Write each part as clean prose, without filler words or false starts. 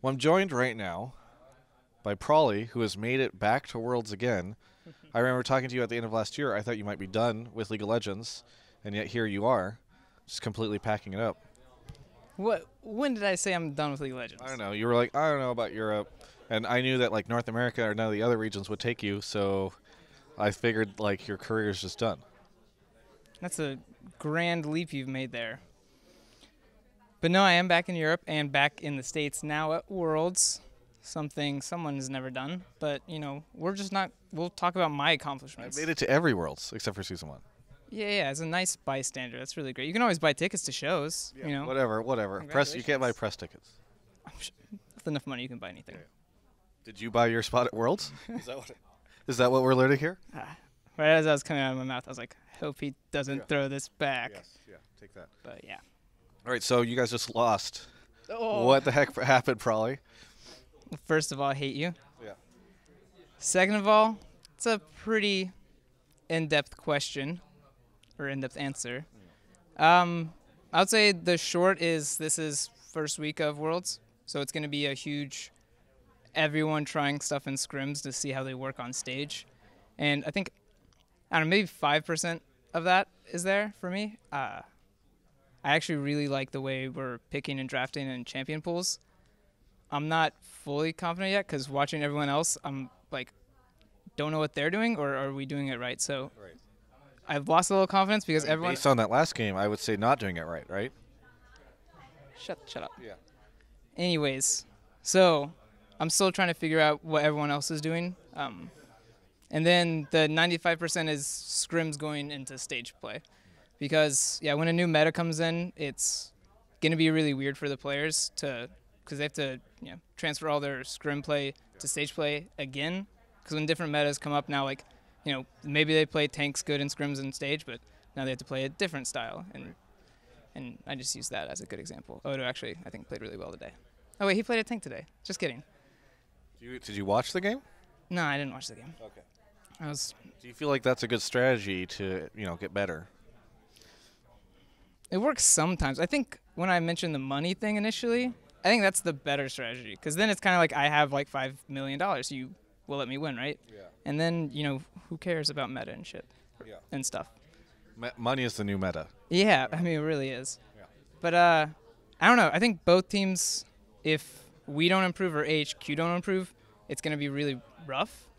Well, I'm joined right now by Prawley, who has made it back to Worlds again. I remember talking to you at the end of last year. I thought you might be done with League of Legends, and yet here you are, just completely packing it up. What? When did I say I'm done with League of Legends? I don't know. You were like, I don't know about Europe, and I knew that like North America or none of the other regions would take you, so I figured like your career's just done. That's a grand leap you've made there. But no, I am back in Europe and back in the States now at Worlds. Something someone has never done. But, we're just not. We'll talk about my I accomplishments. made it to every Worlds except for season 1. Yeah, as a nice bystander. That's really great. You can always buy tickets to shows, Whatever. Press. You can't buy press tickets. With enough money, you can buy anything. Did you buy your spot at Worlds? Is that what we're learning here? Right as I was coming out of my mouth, I was like, hope he doesn't throw this back. Yeah. Take that. But, yeah. All right, so you guys just lost. Oh. What the heck happened, Prawley? First of all, I hate you. Yeah. Second of all, it's a pretty in-depth question or in-depth answer. I would say the short is this is first week of Worlds, so it's going to be a huge everyone trying stuff in scrims to see how they work on stage. And I think, I don't know, maybe 5% of that is there for me. I actually really like the way we're picking and drafting in champion pools. I'm not fully confident yet because watching everyone else, I'm like, don't know what they're doing or are we doing it right? So I've lost a little confidence because everyone. Based on that last game, I would say not doing it right, right? Shut up. Yeah. Anyways, so I'm still trying to figure out what everyone else is doing. And then the 95% is scrims going into stage play. Because, when a new meta comes in, it's going to be really weird for the players because they have to transfer all their scrim play to stage play again. Because when different metas come up now, like, maybe they play tanks good in scrims and stage, but now they have to play a different style. And I just use that as a good example. Odo actually, I think, played really well today. Oh, wait, he played a tank today. Just kidding. Did you watch the game? No, I didn't watch the game. Okay. Do you feel like that's a good strategy to, get better? It works sometimes. I think when I mentioned the money thing initially, I think that's the better strategy. Because then it's kind of like I have like $5 million. You will let me win, right? Yeah. And then, who cares about meta and shit and stuff. Money is the new meta. Yeah, I mean, it really is. Yeah. But I don't know. I think both teams, if we don't improve or AHQ don't improve, it's going to be really rough.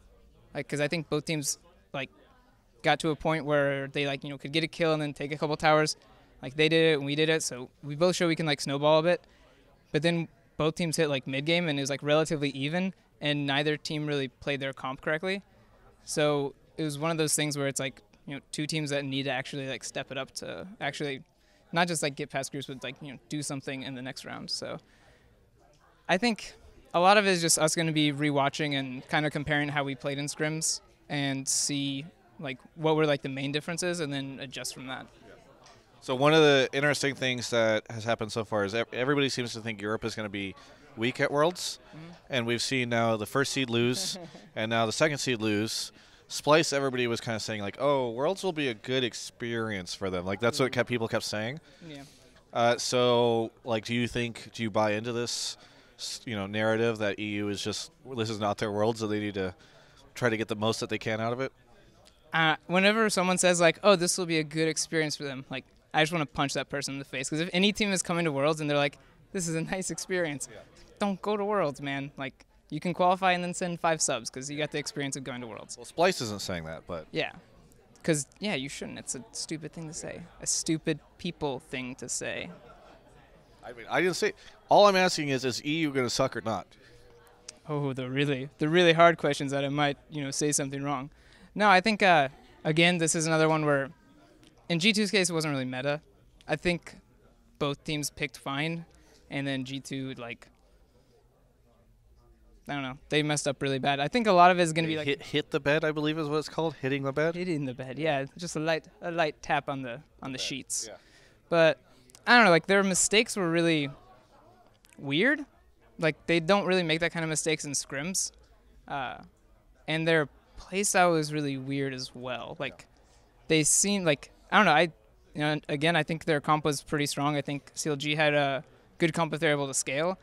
Because I think both teams got to a point where they could get a kill and then take a couple towers. Like they did it and we did it, so we both show we can snowball a bit. But then both teams hit mid game and it was relatively even, and neither team really played their comp correctly. So it was one of those things where it's two teams that need to actually step it up to actually not just get past groups, but do something in the next round. So I think a lot of it is just us going to be rewatching and kind of comparing how we played in scrims and see what were the main differences and then adjust from that. So one of the interesting things that has happened so far is everybody seems to think Europe is going to be weak at Worlds, and we've seen now the first seed lose, and now the second seed lose. Splice, everybody was kind of saying oh, Worlds will be a good experience for them. That's what people kept saying. Yeah. So do you buy into this, narrative that EU is just this is not their Worlds, so they need to try to get the most that they can out of it? Whenever someone says oh, this will be a good experience for them, I just want to punch that person in the face. Because if any team is coming to Worlds and they're this is a nice experience, don't go to Worlds, man. You can qualify and then send 5 subs because you got the experience of going to Worlds. Well, Splice isn't saying that, but yeah, because you shouldn't. It's a stupid thing to say. A stupid people thing to say. I mean, I didn't say. All I'm asking is EU going to suck or not? Oh, the really hard questions that I might say something wrong. No, I think again this is another one where. In G2's case, it wasn't really meta. I think both teams picked fine, and then G2, I don't know, they messed up really bad. I think a lot of it is going to be hit the bed, I believe is what it's called, hitting the bed. Hitting the bed, yeah, just a light tap on the sheets. Yeah. But I don't know, their mistakes were really weird. They don't really make that kind of mistakes in scrims, and their playstyle was really weird as well. They seem I don't know. Again, I think their comp was pretty strong. I think CLG had a good comp if they're able to scale.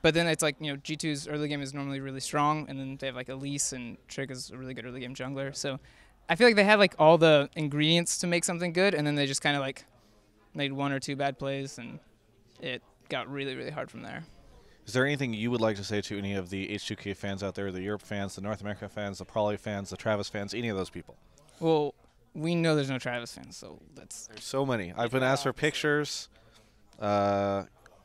But then it's like, G2's early game is normally really strong, and then they have like Elise, and Trick is a really good early game jungler. So I feel like they have like all the ingredients to make something good, and then they just kind of like made 1 or 2 bad plays, and it got really, really hard from there. Is there anything you would like to say to any of the H2K fans out there, the Europe fans, the North America fans, the Prolly fans, the Travis fans, any of those people? Well, we know there's no Travis fans, so that's... There's so many. I've been asked for pictures.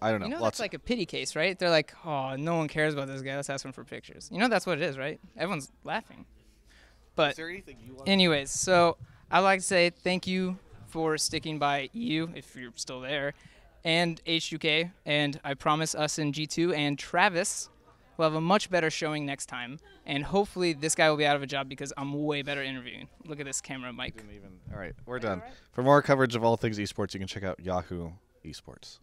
I don't know. That's like a pity case, right? They're like, oh, no one cares about this guy. Let's ask him for pictures. That's what it is, right? Everyone's laughing. But is there anything you want anyways, so I'd like to say thank you for sticking by EU, if you're still there, and H2K, and I promise us in G2 and Travis will have a much better showing next time, and hopefully this guy will be out of a job because I'm way better interviewing. Look at this camera, Mike. All right, we're done. For more coverage of all things esports, you can check out Yahoo Esports.